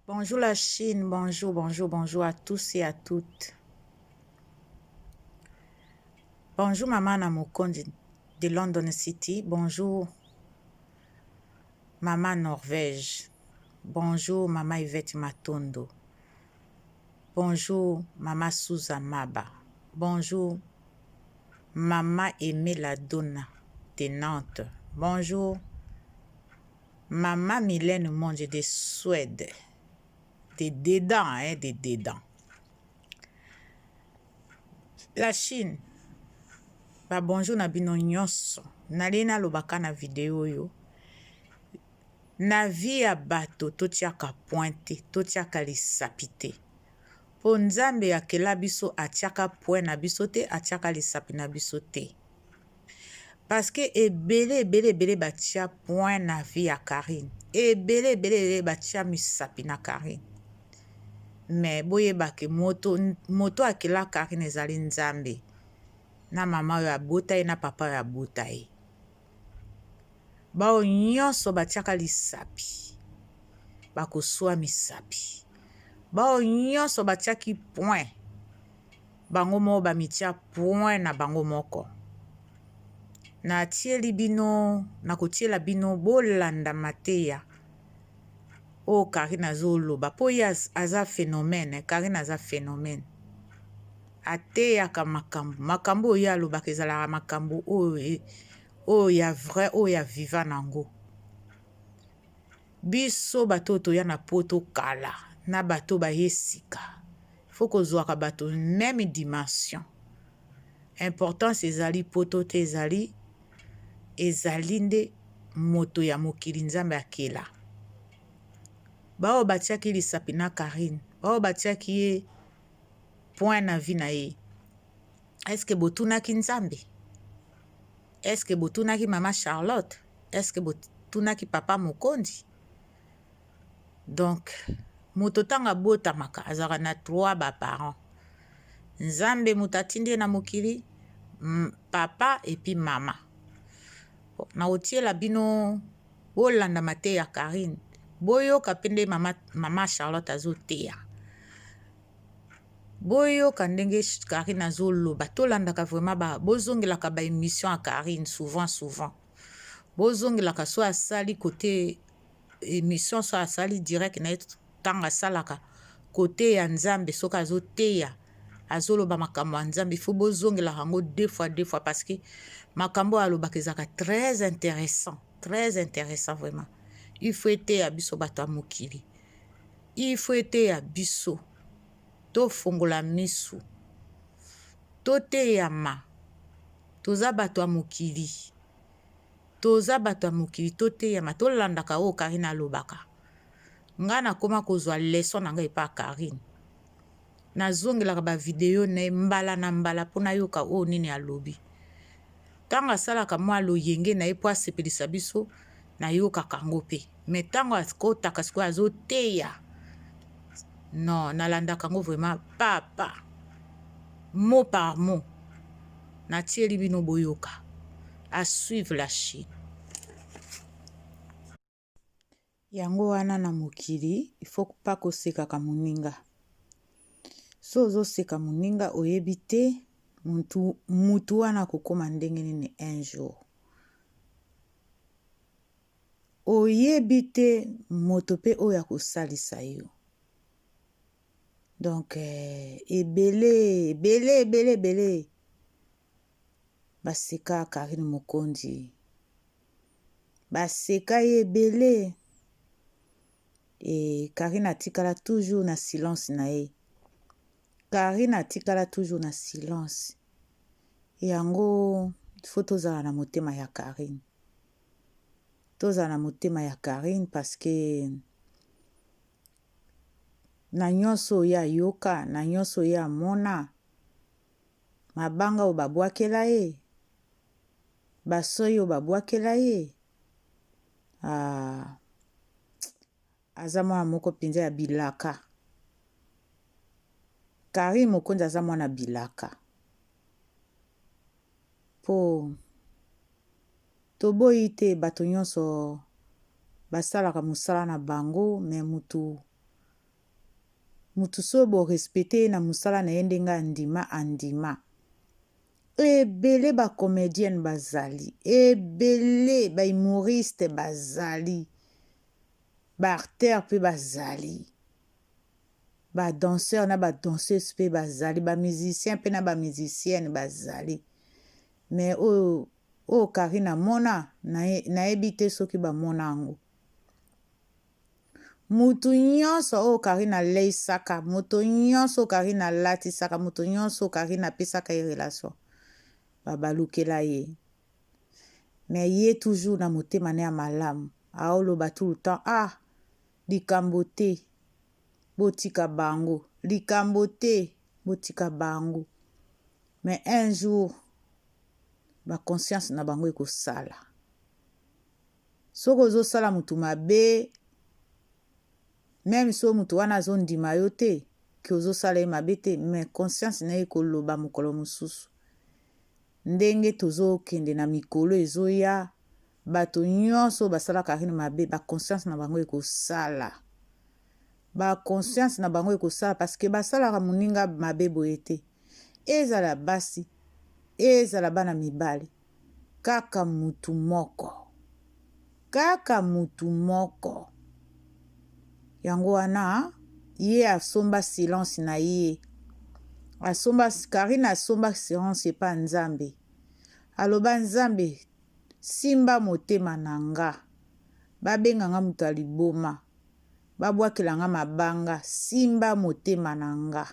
Bonjour la Chine, bonjour à tous et à toutes. Bonjour Maman Namokondi de London City, bonjour Maman Norvège, bonjour Maman Yvette Matondo, bonjour Maman Susan Maba, bonjour Maman Aimée Ladonna de Nantes, bonjour Maman Mylène Monge de Suède, des dedans. La Chine, bonjour na bino nyonso, nali nalobaka na video yo. Na vie ya bato totiaka pointe, totiaka lisapi te. Po Nzambe akela biso atiaka point na biso te, atiaka lisapi na biso te. Paske ebele batia point na vie ya Karine. Ebele batia misapi na Karine. Me boyebake moto akela Karine ezali Nzambe. Na mama oyo abota ye, na papa oyo abota ye. Bao nyonso batiaka lisapi. Bakosua misapi. Bao nyonso batiaki point. Bango moko bamitia point na bango moko. Na tieli bino, na kotiela bino bolanda mateya. O Karine azoloba. Po ye aza phénomène. Karine aza phénomène. Ateyaka makambo. Makambo oyo alobaka ezalaka makambo oyo ya vrai, oyo ya vivant nango. Biso bato toya na poto kala. Na bato baye sika. Faut kozwaka bato même dimension. Importance ezali poto te ezali nde moto ya mokili Nzambe akela. Bao batiaki lisapi na Karine. Bao batiaki ye point na vie na ye. Est-ce que botunaki Nzambe? Est-ce que botunaki Mama Charlotte? Est-ce que botunaki Papa Mokondi? Donc, moto tanga botamaka azaka na 3 parents. Nzambe mutatindi na mokili, papa et puis mama. Na otiela bino bolanda mate ya Karine. Boyoka pende mama Charlotte azoteya. Boyoka ndenge Karine azoloba. Tolandaka vraiment bozongelaka ba émission à Karine souvent. Bozongelaka so asali côté émission so asali direct na tanga salaka côté ya Nzambe soka azoteya. Azoloba makambo ya Nzambe. Faut bozongelaka yango deux fois parce que makambo alobaka ezaka très intéressant vraiment. Il faut être ya biso bato ya mokili. Il faut être ya biso. To fongola misu. To teyama. Toza bato ya mokili. Toza bato ya mokili. To teyama. To landaka o Karine alobaka. Nga na koma kozwa leçon na nga epa Karine. Nazongelaka ba video na mbala na mbala pona yoka o nini alobi. Tango asalaka mwa loyenge na ye po asepelisa biso na yoka kango pe. Me tango akotaka sikoyo azoteya. Non, nalandaka ngo vraiment papa. Mot par mot. Na tieli bino boyoka. À suivre la Chine. Yango wana na mokili, il faut pas kosekaka moninga. So ozoseka moninga oyebi te mutu wana kokoma ndenge nini un jour. Oyebi te moto pe oyo akosalisa yo. Donc ebele baseka Karine Mokondi. Baseka ye ebele. Et Karine atikala toujours na silence na ye. Karine atikala toujours na silence. Et yango faut tozala na motema ya Karine. Tozala na motema ya Karine parce que na nyonso ya yoka, na nyonso ya mona. Mabanga o babwakela ye. Basoyo o babwakela ye. Aza mwana moko penza ya bilaka. Karine Mokondi aza mwana bilaka. Po toboyi te bato nyonso basalaka mosala na bango me mutu mutu so bo respecte na musala na ye ndenge andima andima. Ebele ba comédienne bazali, ebele ba humoriste bazali, ba acteur pe bazali, ba danseur na ba danseuse pe bazali, ba musicien pe na ba musicienne bazali. Mais o Karina mona nayebi te soki ba mona ango. Mutu nyonso o Karina leisaka, mutu nyonso Karina latisaka, mutu nyonso Karina pesaka ye relation. Babalukela ye. Mais ye toujours na motema ne ya malamu. Aoloba tout le temps, likambo te, botika bango. Likambo te, botika bango. Mais un jour, ba conscience na bango ekosala. Soko ozosala mutu mabe, même so mutu wana azondima yo te, ki ozosala ye mabe te, mais conscience na ekoloba mokolo mosusu. Ndenge tozokende na mikolo ezoya, bato nyonso basala Karine mabe, ba conscience na bango ekosala. Ba conscience na bango ekosala parce que basalaka moninga mabe boye te. Ezala basi, ezala bana mibali, kaka mutu moko. Kaka mutu moko. Yango wana, ye asomba silence na ye. Karine asomba silence epa Nzambe. Aloba Nzambe, simba motema na nga. Babenga nga mutu aliboma. Babwakela nga mabanga, simba motema na nga.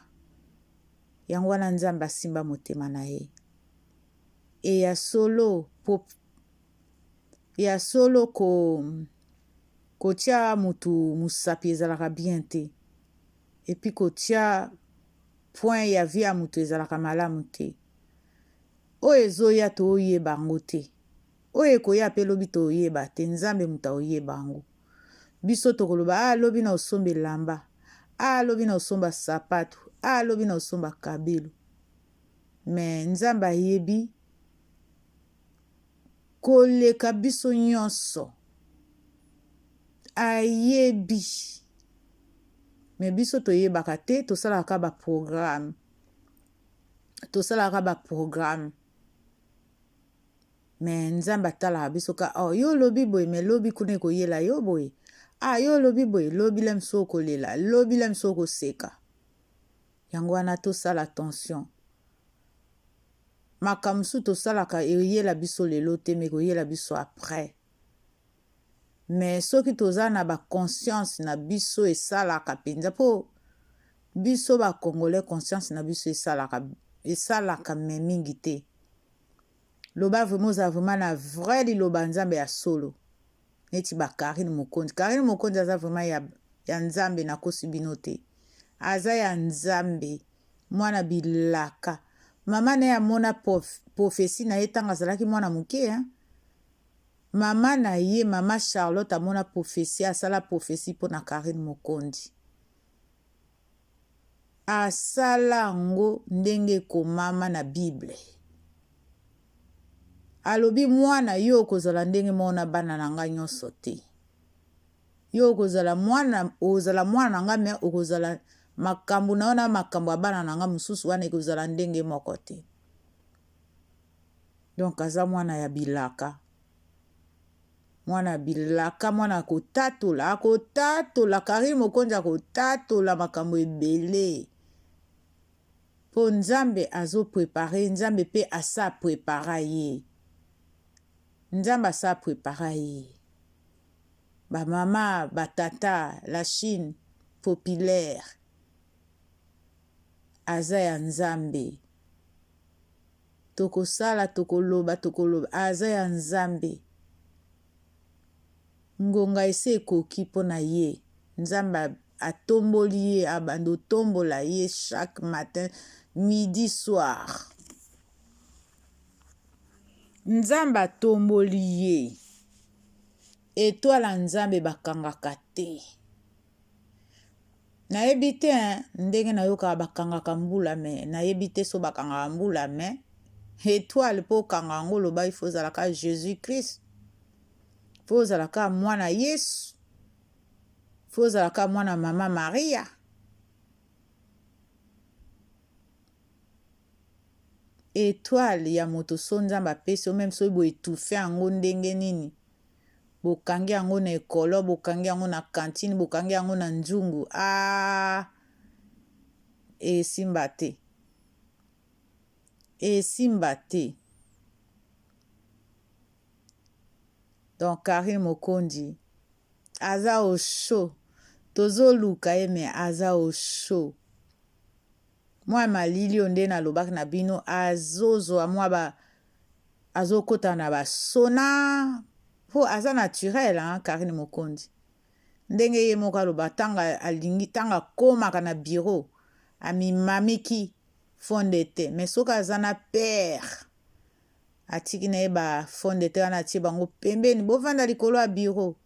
Yango wana Nzambe simba motema na ye. E ya solo kotia mutu musapi ezalaka bien te. Et puis kotia point ya vie ya mutu ezalaka malamu te. Oyo ezoya to oyeba bango te. Oyo ekoya pe lobi to oyeba te. Nzambe mutu oyeba bango. Biso tokoloba lobi na osomba elamba, lobi na osomba sapatu, lobi na osomba kabelo. Mais Nzambe ayebi koleka biso nyonso. Ayebi. Mais biso toyebaka te, tosalaka ba programme. Tosalaka ba programme. Mais Nzambe atalaka biso ka yo lobi boye, mais lobi kuna koyela yo boye. Yo lobi boye, lobi lem so kolela, lobi lem so koseka. Yango wana tosala attention. Makamsu tosalaka eyela biso lelo te, mais koyela biso après. Mais soki toza na ba conscience na biso esalaka penza po biso ba congolais conscience na biso esalaka me mingi te. Loba vraiment na vrai liloba Nzambe ya solo. Neti ba Karine Mokonzi. Karine Mokonzi aza vraiment ya Nzambe na kosi bino te. Aza ya Nzambe. Mwana bilaka. Mama ne amona prophétie na ye tanga azalaki mwana muke. Mama na ye, mama Charlotte amona prophétie, asala prophétie po na Karine Mokonzi. Asala ngo ndenge komama na Bible. Alobi mwana yo kozala ndenge mona bana na nga nyonso te. Yo kozala mwana na nga me okozala makambo na ona makambo ya bana na nga mususu wana ekozala ndenge moko te. Donc aza mwana ya bilaka. Mwana bilaka, mwana akotatola Karine Mokonzi akotatola makambo ebele. Po Nzambe azo prepare, Nzambe pe asa prepara ye. Nzambe asa prepara ye. Ba mama, ba tata, la Chine populaire. Aza ya Nzambe. Tokosala, tokoloba, aza ya Nzambe. Ngonga ese ekoki po na ye. Nzambe atomboli ye, abando tombola ye chaque matin, midi, soir. Nzambe atomboli ye. Etoile Nzambe bakangaka te. Nayebi te ndenge nayoka bakangaka mbula me. Nayebi te so bakangaka mbula me. Etoile po kanga ngo loba ifo zalaka Jésus Christ. Fo zalaka mwana Yesu. Fo zalaka mwana mama Maria. étoile ya moto so nzambe apesi yo, même so boétouffe yango ndenge nini, bokangi yango na ekolo, bokangi yango na kantine, bokangi yango na nzungu, esimba te, esimba te. Donc Karine Mokondi aza au show, tozoluka ye me aza au show. Mwa malili onde na lobaki na bino azozwa mwa azokota na basona po aza naturel Karine Mokondi. Ndenge ye moko aloba tanga alingi tanga komaka na bureau amimamiki fonde te, mais soka aza na père atiki na ye ba fonde te wana atie bango pembeni bovanda likolo ya bureau.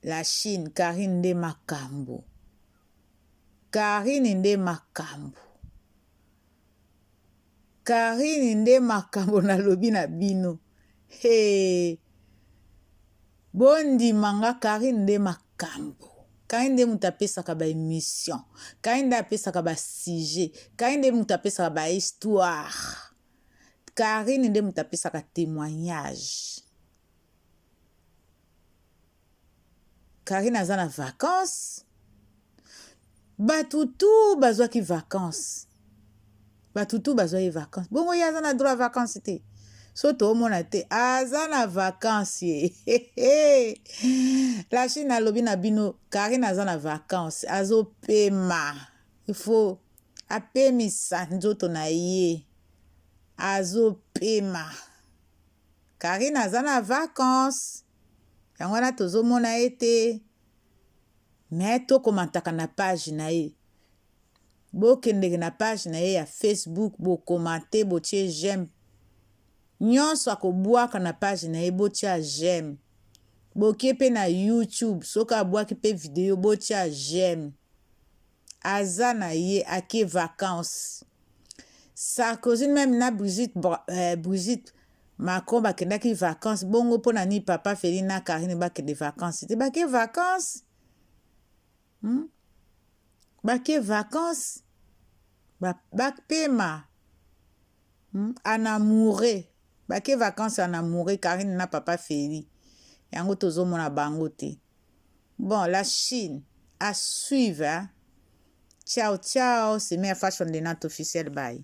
La Chine, Karine nde makambo, Karine nde makambo, Karine nde makambo na lobi na bino. Bondimanga Karine nde makambo. Karine nde mutu apesaka ba émission, Karine nde apesaka ba sujet, Karine nde mutu apesaka ba histoire, Karine nde mutu apesaka témoignage. Karine aza na vacances, batutu bazwaki vacances, batutu bazwaki vacances, bongo ye aza na droit vacances te, so toomona te aza na vacances ye. La Chine alobi na bino Karine aza na vacances, azopema, il faut apemisa nzoto na ye, azopema. Karine aza na vacances, yango wana tozomona ye te, me tokomantaka na page na ye, bokendeke na page na ye ya Facebook, bokomante, botie j'aime, nyonso akobwaka na page na ye botia j'aime, bokie pe na YouTube soki abwaki pe video botia j'aime. Aza na ye ake vacances. Sarkozy même na Brigitte Macron bakendaki vacances, bongo mpo na ni papa Feli na Karine bakende vacances te, bake vacances, bake vacances, bapema, anamoure, bake vacances anamoure Karine na papa Feli, yango tozomona bango te. Bon, la Chine à suivre. Ciao, ciao, c'est Mère Fashion de notre officiel, bye.